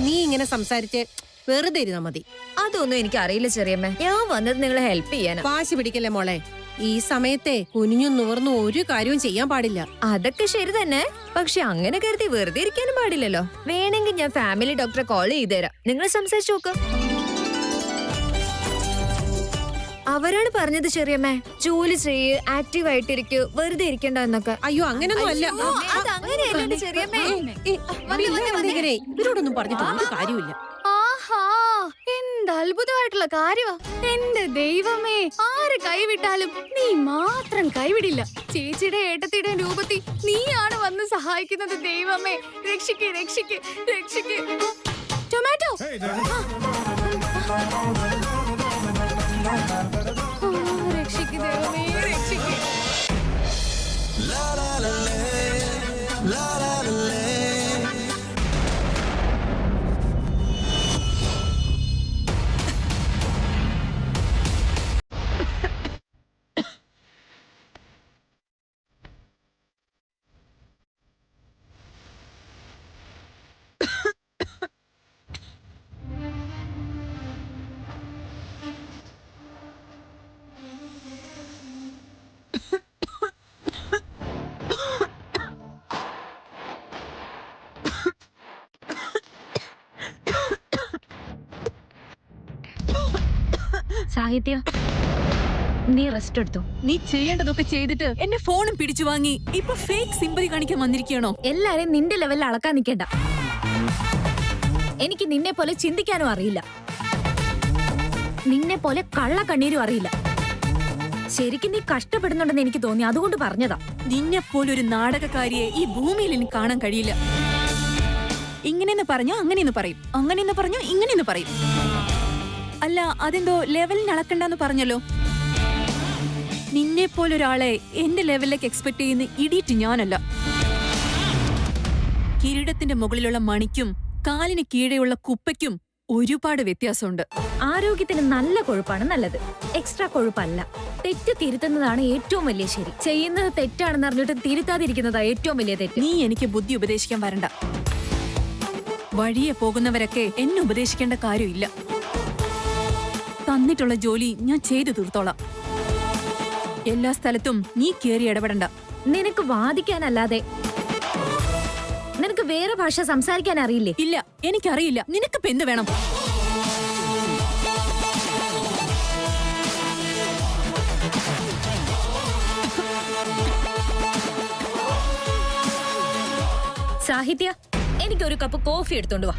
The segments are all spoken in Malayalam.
നീ ഇങ്ങനെ സംസാരിച്ച് വെറുതെ ഇരുന്നാ മതി. അതൊന്നും എനിക്ക് അറിയില്ല ചെറിയമ്മേ. ഞാൻ വന്നത് നിങ്ങളെ ഹെൽപ്പ് ചെയ്യാനാ. വാശി പിടിക്കല്ലേ മോളെ. ഈ സമയത്തെ കുനിഞ്ഞും നിവർന്നും ഒരു കാര്യവും ചെയ്യാൻ പാടില്ല. അതൊക്കെ ശരി തന്നെ, പക്ഷെ അങ്ങനെ കരുതി വെറുതെ ഇരിക്കാനും പാടില്ലല്ലോ. വേണമെങ്കിൽ ഞാൻ ഫാമിലി ഡോക്ടറെ കോൾ ചെയ്തുതരാം, നിങ്ങൾ സംസാരിച്ചു നോക്ക്. അവരാണ് പറഞ്ഞത് ചെറിയമ്മേ, ജോലി ചെയ്യ്, ആക്റ്റീവ് ആയിട്ടിരിക്കൂ, വെറുതെ ഇരിക്കണ്ട എന്നൊക്കെ. അയ്യോ അങ്ങനൊന്നും അല്ല. ചെറിയമ്മേ, ഇവരോടൊന്നും പറഞ്ഞിട്ട് കാര്യമില്ല. ആഹാ, എന്ത് അത്ഭുതമായിട്ടുള്ള കാര്യമാ. എന്റെ ദൈവമേ, ആര് കൈവിട്ടാലും നീ മാത്രം കൈവിടില്ല. ചേച്ചിയുടെ ഏട്ടത്തിയുടെ രൂപത്തിൽ നീയാണ് വന്ന് സഹായിക്കുന്നത്. ദൈവമേ, രക്ഷിക്ക് രക്ഷിക്ക് രക്ഷിക്ക്. ടൊമാറ്റോ, രക്ഷിക്ക് ദൈവമേ, രക്ഷിക്ക്. സാഹിത്യ, നീ റെസ്റ്റ് എടുത്തു. നീ ചെയ്യേണ്ടതൊക്കെ ചെയ്തിട്ട് എന്റെ ഫോണും പിടിച്ചു വാങ്ങി ഇപ്പൊ ഫേക്ക് സിമ്പതി കാണിക്കാൻ വന്നിരിക്കണോ? എല്ലാരെയും നിന്റെ ലെവലിൽ അളക്കാൻ നിൽക്കണ്ട. എനിക്ക് നിന്നെ പോലെ ചിന്തിക്കാനും അറിയില്ല, നിന്നെ പോലെ കള്ളക്കണ്ണീരും അറിയില്ല. ശരിക്കും നീ കഷ്ടപ്പെടുന്നുണ്ടെന്ന് എനിക്ക് തോന്നി, അതുകൊണ്ട് പറഞ്ഞതാ. നിന്നെ പോലൊരു നാടകക്കാരിയെ ഈ ഭൂമിയിൽ എനിക്ക് കാണാൻ കഴിയില്ല. ഇങ്ങനെയെന്ന് പറഞ്ഞോ അങ്ങനെയെന്ന് പറയും, അങ്ങനെയെന്ന് പറഞ്ഞോ ഇങ്ങനെയെന്ന് പറയും. അല്ല, അതെന്തോ ലെവലിന് അളക്കണ്ടെന്ന് പറഞ്ഞല്ലോ. നിന്നെ പോലൊരാളെ എന്റെ ലെവലിലേക്ക് എക്സ്പെക്ട് ചെയ്യുന്ന ഇടിയിട്ട് ഞാനല്ല. കിരീടത്തിന്റെ മുകളിലുള്ള മണിക്കും കാലിന് കീഴെയുള്ള കുപ്പയ്ക്കും ഒരുപാട് വ്യത്യാസമുണ്ട്. ആരോഗ്യത്തിന് നല്ല കൊഴുപ്പാണ് നല്ലത്, എക്സ്ട്രാ കൊഴുപ്പല്ല. തെറ്റ് തിരുത്തുന്നതാണ് ഏറ്റവും വലിയ ശരി. ചെയ്യുന്നത് തെറ്റാണെന്ന് അറിഞ്ഞിട്ട് തിരുത്താതിരിക്കുന്നതാ ഏറ്റവും വലിയ തെറ്റ്. നീ എനിക്ക് ബുദ്ധി ഉപദേശിക്കാൻ വരണ്ട. വഴിയെ പോകുന്നവരൊക്കെ എന്നെ ഉപദേശിക്കേണ്ട കാര്യമില്ല. തന്നിട്ടുള്ള ജോലി ഞാൻ ചെയ്തു തീർത്തോളാം. എല്ലാ സ്ഥലത്തും നീ കേറി ഇടപെടണ്ട. നിനക്ക് വാദിക്കാനല്ലാതെ നിനക്ക് വേറെ ഭാഷ സംസാരിക്കാൻ അറിയില്ലേ? ഇല്ല, എനിക്കറിയില്ല. നിനക്ക് എന്ത് വേണം? സാഹിത്യ, എനിക്കൊരു കപ്പ് കോഫി എടുത്തോണ്ട് വാ.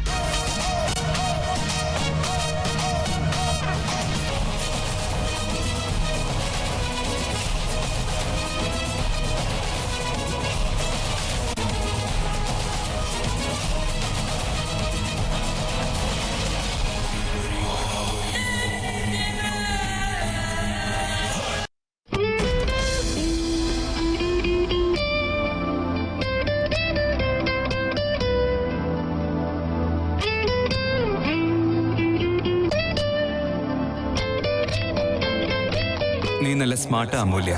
നീ നല്ല സ്മാർട്ടാ അമൂല്യ.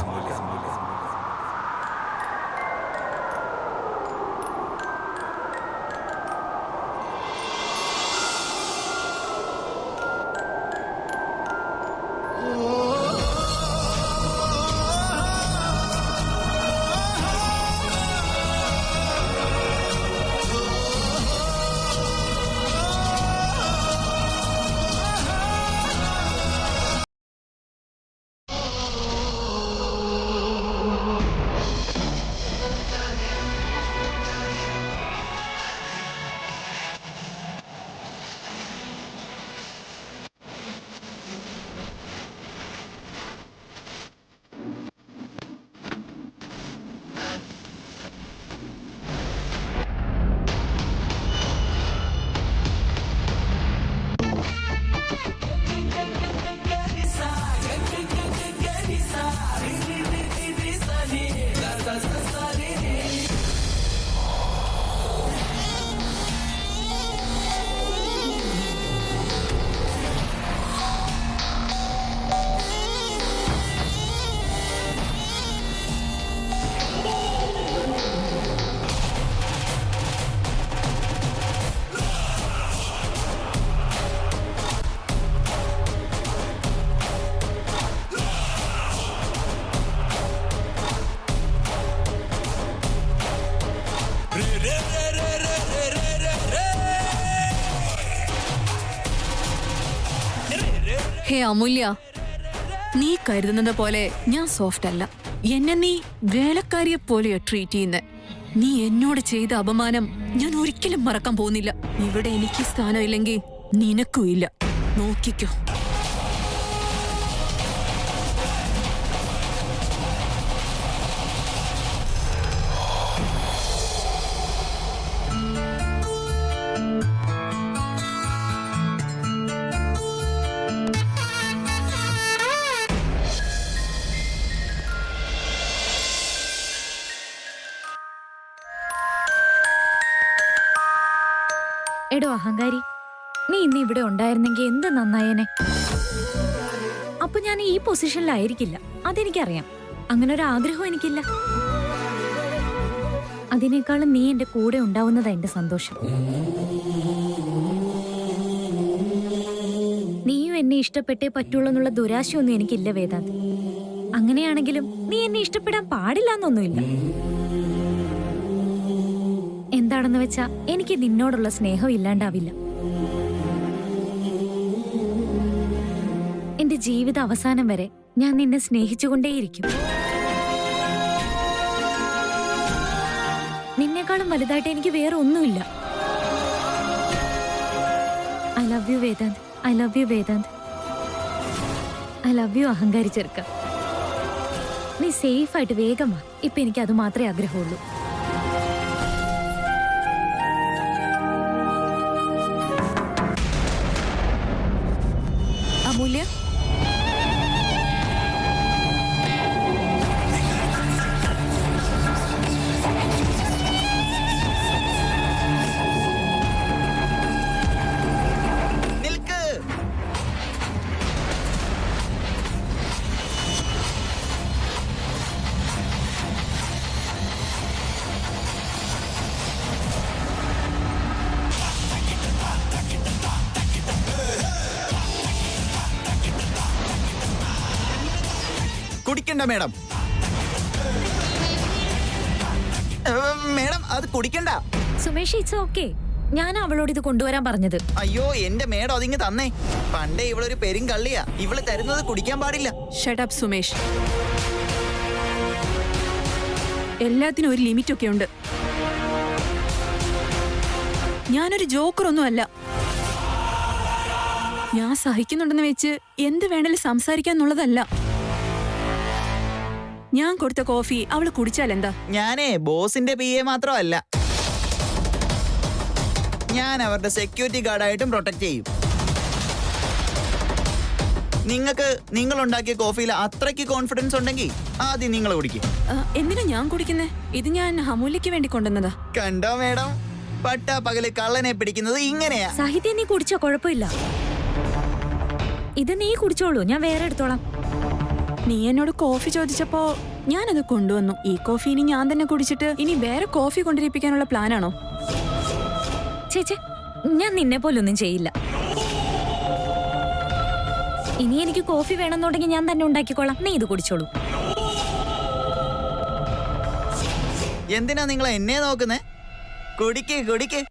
ഹേ അമൂല്യ, നീ കരുതുന്നത് പോലെ ഞാൻ സോഫ്റ്റ് അല്ല. എന്നെ നീ വേലക്കാരിയെ പോലെയാ ട്രീറ്റ് ചെയ്യുന്നെ. നീ എന്നോട് ചെയ്ത അപമാനം ഞാൻ ഒരിക്കലും മറക്കാൻ പോകുന്നില്ല. ഇവിടെ എനിക്ക് സ്ഥാനമില്ലെങ്കിൽ നിനക്കും ഇല്ല. നോക്കിക്കോ. എടോ അഹങ്കാരി, നീ ഇന്ന് ഇവിടെ ഉണ്ടായിരുന്നെങ്കിൽ എന്ത് നന്നായേനെ. അപ്പൊ ഞാൻ ഈ പൊസിഷനിലായിരിക്കില്ല, അതെനിക്കറിയാം. അങ്ങനെ ഒരു ആഗ്രഹവും എനിക്കില്ല. അതിനേക്കാളും നീ എന്റെ കൂടെ ഉണ്ടാവുന്നതാ എന്റെ സന്തോഷം. നീയും എന്നെ ഇഷ്ടപ്പെട്ടേ പറ്റുള്ളൂ എന്നുള്ള ദുരാശയൊന്നും എനിക്കില്ല വേദാന്ത്. അങ്ങനെയാണെങ്കിലും നീ എന്നെ ഇഷ്ടപ്പെടാൻ പാടില്ല എന്നൊന്നുമില്ല. എന്താണെന്ന് വെച്ചാ എനിക്ക് നിന്നോടുള്ള സ്നേഹം ഇല്ലാണ്ടാവില്ല. എന്റെ ജീവിത അവസാനം വരെ ഞാൻ നിന്നെ സ്നേഹിച്ചുകൊണ്ടേയിരിക്കും. നിന്നെക്കാളും വലുതായിട്ട് എനിക്ക് വേറെ ഒന്നുമില്ല. I love you Vedant, I love you Vedant, I love you അഹങ്കാരി ചെറുക്ക. നീ സേഫായിട്ട് വേഗം വാ. ഇപ്പൊ എനിക്ക് അത് മാത്രമേ ആഗ്രഹമുള്ളൂ. അമൂല്യ, കുടിക്കണ്ട മേഡം. മേഡം അത് കുടിക്കണ്ട. Sumesh, it's okay. ഞാൻ അവളോട് ഇത് കൊണ്ടുവരാൻ പറഞ്ഞത്. അയ്യോ എന്റെ മേഡം അതിങ്ങ് തന്നേ. പണ്ടേ ഇവളൊരു പെരുങ്കള്ളിയാ. ഇവള് തരുന്നത് കുടിക്കാൻ പാടില്ല. Shut up Sumesh. എല്ലാത്തിനും ഒരു ലിമിറ്റ് ഒക്കെ ഉണ്ട്. ഞാനൊരു ജോക്കറൊന്നും അല്ല. ഞാൻ സഹിക്കുന്നുണ്ടെന്ന് വെച്ച് എന്ത് വേണേലും സംസാരിക്കാന്നുള്ളതല്ല. ഞാൻ കൊടുത്ത കോഫി അവള് കുടിച്ചാൽ എന്താ? ഞാനേ ബോസിന്റെ PA മാത്രമല്ല, ഞാൻ അവരുടെ സെക്യൂരിറ്റി ഗാർഡായിട്ടും പ്രൊട്ടക്ട് ചെയ്യും. നിങ്ങൾക്ക് നിങ്ങൾ ഉണ്ടാക്കിയ കോഫിയിൽ അത്രയ്ക്ക് കോൺഫിഡൻസ് ഉണ്ടെങ്കിൽ ആദ്യം നിങ്ങൾ കുടിക്കും. എന്തിനാ ഞാൻ കുടിക്കുന്നേ? ഇത് ഞാൻ അമൂല്യക്ക് വേണ്ടി കൊണ്ടുവന്നതാ. കണ്ടോ മേഡം, പട്ടാ പകല് കള്ളനെ പിടിക്കുന്നത് ഇങ്ങനെയാ. സാഹിത്യം നീ കുടിച്ചോ, കുഴപ്പമില്ല. ഇത് നീ കുടിച്ചോളൂ, ഞാൻ വേറെ എടുത്തോളാം. നീ എന്നോട് കോഫി ചോദിച്ചപ്പോ ഞാനത് കൊണ്ടുവന്നു. ഈ കോഫി ഇനി ഞാൻ തന്നെ കുടിച്ചിട്ട് ഇനി വേറെ കോഫി കൊണ്ടിരിപ്പിക്കാനുള്ള പ്ലാനാണോ? ചേച്ചേ, ഞാൻ നിന്നെ പോലൊന്നും ചെയ്യില്ല. ഇനി എനിക്ക് കോഫി വേണമെന്നുണ്ടെങ്കിൽ ഞാൻ തന്നെ ഉണ്ടാക്കിക്കോളാം. നീ ഇത് കുടിച്ചോളൂ. എന്തിനാ നിങ്ങൾ എന്നെ നോക്കുന്നേ? കുടിക്ക് കുടിക്ക്.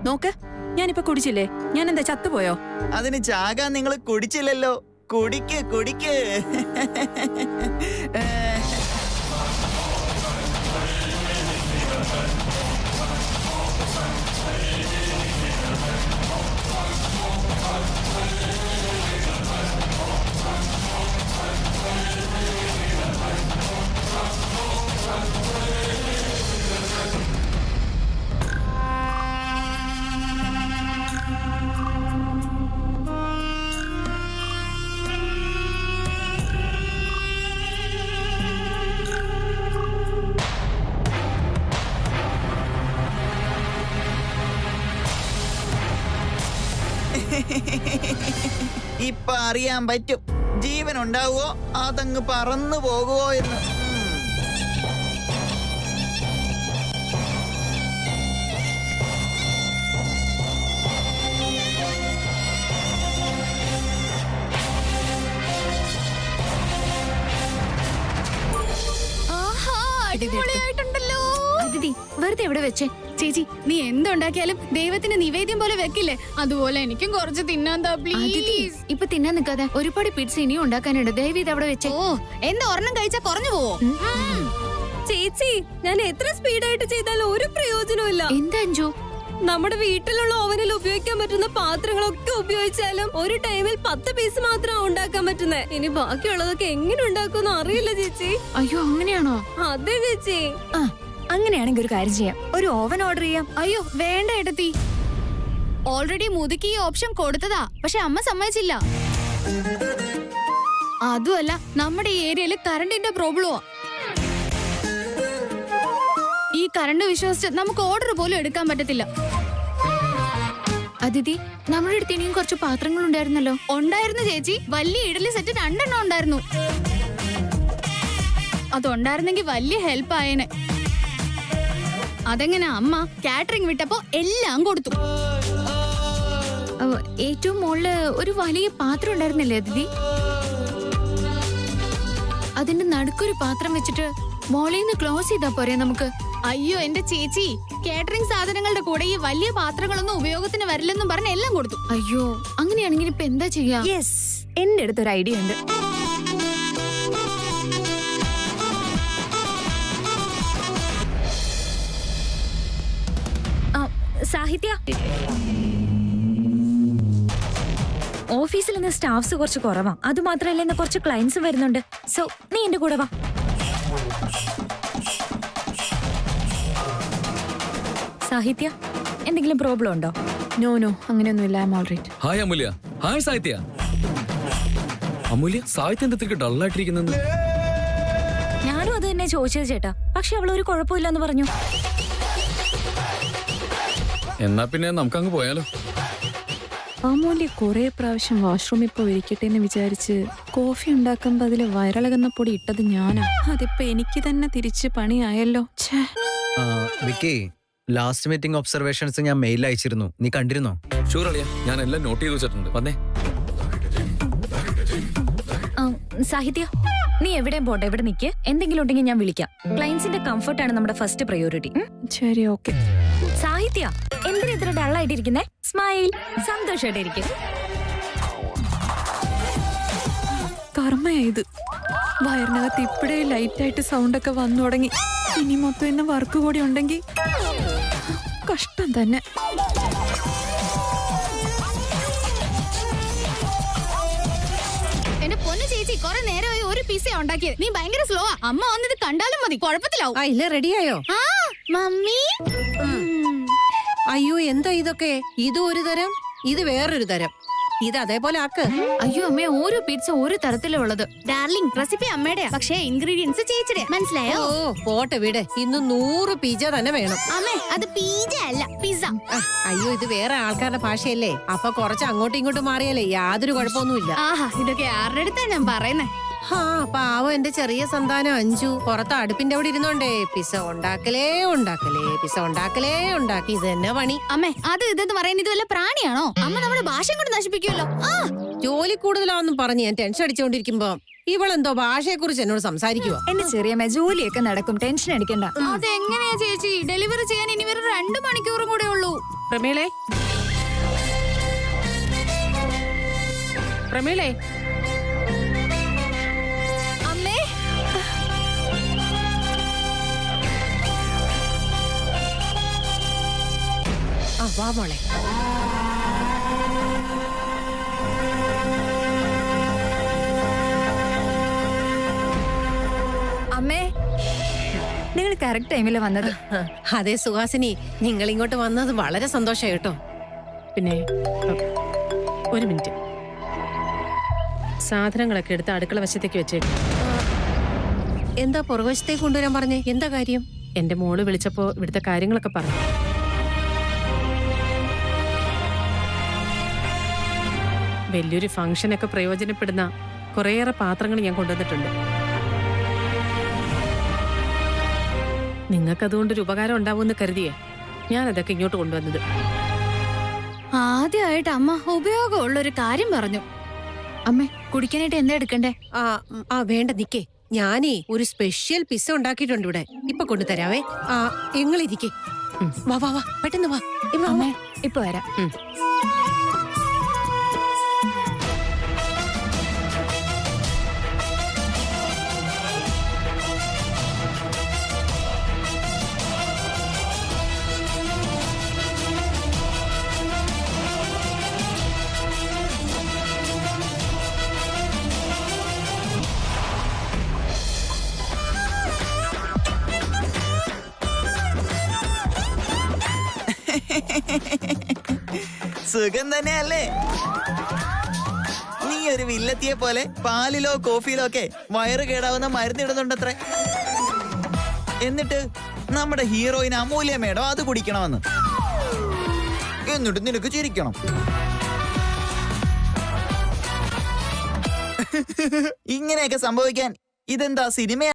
നോക്ക്, ഞാനിപ്പോ കുടിച്ചില്ലേ? ഞാൻ എന്താ ചത്തുപോയോ? അതിന് ചാകാൻ നിങ്ങൾ കുടിച്ചില്ലല്ലോ. കുടിക്ക് കുടിക്ക്. ഇപ്പൊ അറിയാൻ പറ്റും ജീവൻ ഉണ്ടാവുമോ അതങ്ങ് പറന്നു പോകുമോ എന്ന്. അടിപൊളിയായിട്ടുണ്ടല്ലോ. അതിഥി വെറുതെ എവിടെ വെച്ചേ? ചേച്ചി നീ എന്തുണ്ടാക്കിയാലും ദൈവത്തിന് നിവേദ്യം പോലെ വെക്കില്ലേ, അതുപോലെ എനിക്കും കുറച്ച് തിന്നാൻ താ അതിഥി പ്ലീസ്. ഇപ്പൊ തിന്നാൻ നിൽക്കാതെ ഒരുപാട് പിഡ്സ് ഇനിയും ഉണ്ടാക്കാനുണ്ട്. ദയവ് ഇത് അവിടെ വെച്ചേ. ഓ എന്താ ഒരെണ്ണം കഴിച്ചാ കുറഞ്ഞു പോവോ? ചേച്ചി ഞാൻ എത്ര സ്പീഡായിട്ട് ചെയ്താലും ഒരു പ്രയോജനമില്ല. എന്താ അഞ്ജു? നമ്മുടെ വീട്ടിലുള്ള ഓവനിൽ ഉപയോഗിക്കാൻ പറ്റുന്ന പാത്രങ്ങളൊക്കെ ഉപയോഗിച്ചാലും ഒരു ടൈമിൽ 10 പീസ് മാത്രമാണ് ഉണ്ടാക്കാൻ പറ്റുന്നത്. ഇനി ബാക്കിയുള്ളതൊക്കെ എങ്ങനെ ഉണ്ടാക്കുമെന്ന് അറിയില്ല ചേച്ചി. അയ്യോ അങ്ങനെയാണോ? അതെ ചേച്ചി. ആ അങ്ങനെയാണെങ്കിൽ ഒരു കാര്യം ചെയ്യാം, ഒരു ഓവൻ ഓർഡർ ചെയ്യാം. അയ്യോ വേണ്ട ഏട്ടത്തി, ഓൾറെഡി മുതുക്കി ഈ ഓപ്ഷൻ കൊടുത്തതാ, പക്ഷെ അമ്മ സമ്മതിച്ചില്ല. അതുമല്ല നമ്മുടെ ഈ ഏരിയയില് കറണ്ടിന്റെ പ്രോബ്ലമാ. ഈ കറണ്ട് വിശ്വസിച്ച് നമുക്ക് ഓർഡർ പോലും എടുക്കാൻ പറ്റത്തില്ല. അതിഥി നമ്മുടെ അടുത്ത് ഇനിയും കുറച്ച് പാത്രങ്ങൾ ഉണ്ടായിരുന്നല്ലോ. ഉണ്ടായിരുന്നു ചേച്ചി, വലിയ ഇഡലി സെറ്റ് 2 എണ്ണം ഉണ്ടായിരുന്നു. അതുണ്ടായിരുന്നെങ്കിൽ വലിയ ഹെൽപ്പ് ആയേനെ. അതെങ്ങനെ അമ്മ കാറ്ററിംഗ് വിട്ടപ്പോ എല്ലാം കൊടുത്തു. ഏറ്റവും മുകളില് ഒരു വലിയ പാത്രം ഉണ്ടായിരുന്നില്ലേ അതിഥി? അതിന്റെ നടുക്കൊരു പാത്രം വെച്ചിട്ട് മോളിൽ നിന്ന് ക്ലോസ് ചെയ്താ പോരെ നമുക്ക്? അയ്യോ എന്റെ ചേച്ചി, കാറ്ററിംഗ് സാധനങ്ങളുടെ കൂടെ ഈ വലിയ പാത്രങ്ങളൊന്നും ഉപയോഗത്തിന് വരില്ലെന്നും പറഞ്ഞ് എല്ലാം കൊടുത്തു. അയ്യോ അങ്ങനെയാണെങ്കിൽ ഇപ്പൊ എന്താ ചെയ്യാ? യെസ്, എന്റെ അടുത്തൊരു ഐഡിയ ഉണ്ട്. സാഹിത്യ, ഓഫീസിൽ നിന്ന് സ്റ്റാഫ്സ് കുറച്ച് കുറവാ. അത് മാത്രമല്ല ഇന്ന് കുറച്ച് ക്ലയൻസും വരുന്നുണ്ട്. സോ നീ എന്റെ കൂടെ വാ. സാഹിത്യ എന്തെങ്കിലും പ്രോബ്ലം ഉണ്ടോ? നോ നോ, അങ്ങനെയൊന്നുമില്ല. I am all right. Hi Amulya. Hi Sahithya. Amulya, സാഹിത്യ എന്തൊക്കെ ഡള്ളായിട്ടിരിക്കുന്നത്? ഞാനും അത് തന്നെ ചോദിച്ചത് ചേട്ടാ, പക്ഷെ അവൾ ഒരു കുഴപ്പമില്ലെന്ന് പറഞ്ഞു. എന്നാ പിന്നെ നമുക്കങ്ങ് പോയാലോ? അമൂല്യ കുറെ പ്രാവശ്യം വാഷ്റൂമിൽ പോയി ഇരിക്കട്ടെ എന്ന് വിചാരിച്ച് കോഫി ഉണ്ടാക്കുമ്പോ അതില് വയറിളകുന്ന പൊടി ഇട്ടത് ഞാനാ. അതിപ്പോ എനിക്ക് തന്നെ തിരിച്ച് പണിയായല്ലോ. ഛേ. വിക്കി, ലാസ്റ്റ് മീറ്റിംഗ് ഒബ്സർവേഷൻസ് ഞാൻ മെയിൽ അയച്ചിരുന്നു, നീ കണ്ടിരുന്നോ? ഷൂർ അളിയ, ഞാൻ എല്ലാം നോട്ട് ചെയ്ത് വെച്ചിട്ടുണ്ട്. വന്നേ. സാഹിത്യ നീ എവിടെയും പോട്ടെ, ഇവിടെ നിൽക്ക്. എന്തെങ്കിലും ഉണ്ടെങ്കിൽ ഞാൻ വിളിക്കാം. ക്ലയൻസിന്റെ കംഫർട്ടാണ് നമ്മുടെ ഫസ്റ്റ് പ്രയോറിറ്റി. ശരി, ഓക്കെ. സാഹിത്യ എന്തിനാ ഇത്ര ഡള്ളായിട്ടിരിക്കുന്നേ? സ്മൈൽ, സന്തോഷമായിട്ടിരിക്കും. കർമ്മയായത് വയറിനകത്ത് ഇപ്പോഴേ ലൈറ്റായിട്ട് സൗണ്ടൊക്കെ വന്നു തുടങ്ങി. ഇനി മൊത്തം ഇന്ന് വർക്ക് കൂടി ഉണ്ടെങ്കിൽ കഷ്ടം തന്നെ. എന്റെ പൊന്നു ചേച്ചി, കുറെ നേരമായി ഒരു പിസ ഉണ്ടാക്കിയത്. നീ ഭയങ്കര സ്ലോ ആ. അമ്മ വന്നിത് കണ്ടാലും മതി, കുഴപ്പത്തിലാവും. ആ ഇല്ല, റെഡിയായോ? ആ മമ്മി. അയ്യോ എന്താ ഇതൊക്കെ? ഇത് ഒരു തരം, ഇത് വേറൊരു തരം. ഇത് അതേപോലെ ആക്ക്. അയ്യോ അമ്മേ, ഓരോ പിസ്സ ഓരോ തരത്തിലുള്ളത്. ഡാർലിംഗ്, റെസിപ്പി അമ്മയുടെയാ, പക്ഷേ ഇൻഗ്രീഡിയൻസ് ചേച്ചിയുടെ. മനസ്സിലായോ? ഓ പോട്ടെ വീട്, ഇന്ന് 100 പിജ്ജ തന്നെ വേണം. അമ്മേ അത് പീജ അല്ല, പിസ്സ. അയ്യോ ഇത് വേറെ ആൾക്കാരുടെ ഭാഷയല്ലേ, അപ്പൊ കുറച്ച് അങ്ങോട്ടും ഇങ്ങോട്ടും മാറിയാലേ യാതൊരു കുഴപ്പമൊന്നുമില്ല. ആഹാ, ഇതൊക്കെ ആരുടെ അടുത്താ ഞാൻ പറയുന്നേ? ഹാ പാവം എന്റെ ചെറിയ സന്താനം അഞ്ജു പുറത്ത് അടുപ്പിന്റെ അവിടെ ഇരുന്നോണ്ടേ പിസ്സ ഉണ്ടാക്കലേ ഉണ്ടാക്കി. ഇത് തന്നെ പണി. അമ്മേ അത് ഇതെന്ന് പറയുന്നത് ഇത് വല്ല പ്രാണിയാണോ? അമ്മ നമ്മുടെ ഭാഷയും കൊണ്ട് നശിപ്പിക്കുമല്ലോ. ജോലി കൂടുതലാണെന്നും പറഞ്ഞ് ഞാൻ ടെൻഷൻ അടിച്ചുകൊണ്ടിരിക്കുമ്പോ ഇവളെന്തോ ഭാഷയെ കുറിച്ച് എന്നോട് സംസാരിക്കുവോ? എന്റെ ചെറിയമ്മ ജോലിയൊക്കെ നടക്കും, ടെൻഷൻ അടിക്കണ്ട. അതെങ്ങനെയാ ചേച്ചി? ഡെലിവറി ചെയ്യാൻ ഇനി വെറും 2 മണിക്കൂറും കൂടെ ഉള്ളൂ. പ്രമീളേ, പ്രമീളേ. അമ്മേ വാ മോളെ. അമ്മേ നിങ്ങൾ കറക്റ്റ് ടൈമില് വന്നത്. അതെ സുഹാസിനി, നിങ്ങൾ ഇങ്ങോട്ട് വന്നത് വളരെ സന്തോഷമായി കേട്ടോ. പിന്നെ ഒരു മിനിറ്റ്, സാധനങ്ങളൊക്കെ എടുത്ത് അടുക്കള വശത്തേക്ക് വെച്ചേക്കും. എന്താ പുറകുവശത്തേക്ക് കൊണ്ടുവരാൻ പറഞ്ഞേ? എന്താ കാര്യം? എന്റെ മോള് വിളിച്ചപ്പോ ഇവിടുത്തെ കാര്യങ്ങളൊക്കെ പറഞ്ഞു. വലിയൊരു ഫംഗ്ഷനൊക്കെ പ്രയോജനപ്പെടുന്ന കുറേയേറെ പാത്രങ്ങൾ ഞാൻ കൊണ്ടുവന്നിട്ടുണ്ട്. നിങ്ങൾക്കതുകൊണ്ടൊരു ഉപകാരം ഉണ്ടാവുമെന്ന് കരുതിയേ ഞാനതൊക്കെ ഇങ്ങോട്ട് കൊണ്ടുവന്നത്. ആദ്യമായിട്ട് അമ്മ ഉപയോഗമുള്ള ഒരു കാര്യം പറഞ്ഞു. അമ്മേ കുടിക്കാനായിട്ട് എന്താ എടുക്കണ്ടേ? വേണ്ട നിക്കേ, ഞാനേ ഒരു സ്പെഷ്യൽ പിസ്സ ഉണ്ടാക്കിയിട്ടുണ്ട് ഇവിടെ. ഇപ്പൊ കൊണ്ടുതരാവേ. ആ എങ്ങളിരിക്കെ. വാ വാ വാ പെട്ടെന്ന് വാ. അമ്മേ ഇപ്പൊ വരാം. സുഖം തന്നെയല്ലേ? നീ ഒരു വില്ലത്തിയെ പോലെ പാലിലോ കോഫിയിലോ ഒക്കെ വയറ് കേടാവുന്ന മരുന്നിടുന്നുണ്ടത്രേ. എന്നിട്ട് നമ്മുടെ ഹീറോയിൻ അമൂല്യ മേഡം അത് കുടിക്കണമെന്ന്. എന്നിട്ട് നിനക്ക് ചിരിക്കണം. ഇങ്ങനെയൊക്കെ സംഭവിക്കാൻ ഇതെന്താ സിനിമ?